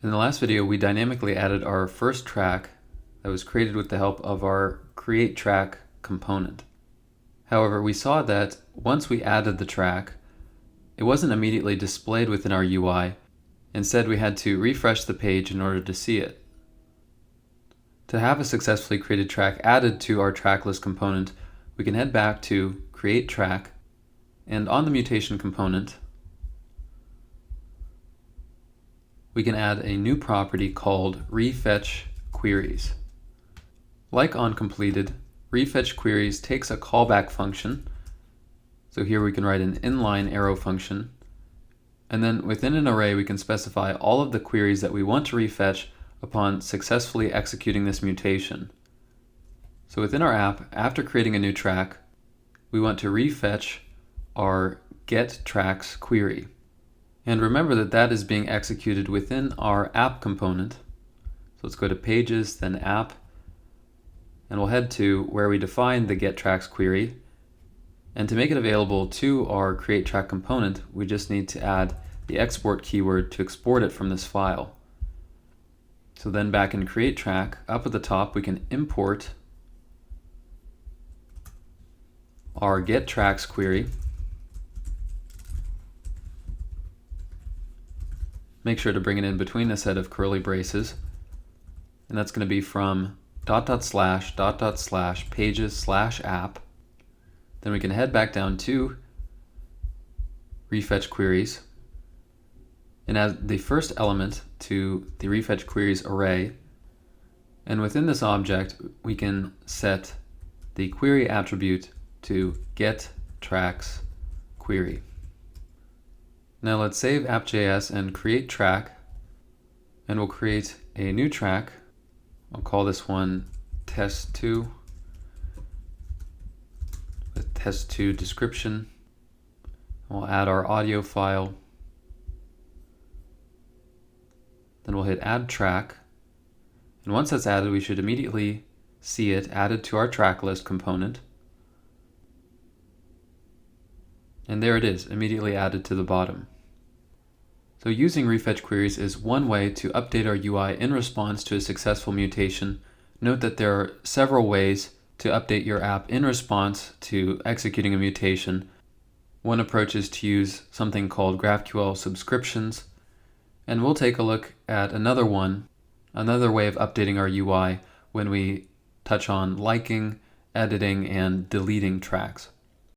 In the last video, we dynamically added our first track that was created with the help of our createTrack component. However, we saw that once we added the track, it wasn't immediately displayed within our UI. Instead, we had to refresh the page in order to see it. To have a successfully created track added to our tracklist component, we can head back to createTrack, and on the mutation component, we can add a new property called RefetchQueries. Like on completed, RefetchQueries takes a callback function. So here we can write an inline arrow function. And then within an array, we can specify all of the queries that we want to refetch upon successfully executing this mutation. So within our app, after creating a new track, we want to refetch our getTracks query. And remember that that is being executed within our app component. So let's go to Pages, then App, and we'll head to where we define the getTracks query. And to make it available to our createTrack component, we just need to add the export keyword to export it from this file. So then back in createTrack, up at the top, we can import our getTracks query. Make sure to bring it in between a set of curly braces, and that's going to be from //pages/app. Then we can head back down to RefetchQueries and add the first element to the RefetchQueries array, and within this object we can set the query attribute to getTracks query. Now let's save app.js and create track, and we'll create a new track. I'll call this one test2 with test2 description. We'll add our audio file. Then we'll hit add track. And once that's added, we should immediately see it added to our track list component. And there it is, immediately added to the bottom. So using RefetchQueries is one way to update our UI in response to a successful mutation. Note that there are several ways to update your app in response to executing a mutation. One approach is to use something called GraphQL subscriptions, and we'll take a look at another way of updating our UI when we touch on liking, editing, and deleting tracks.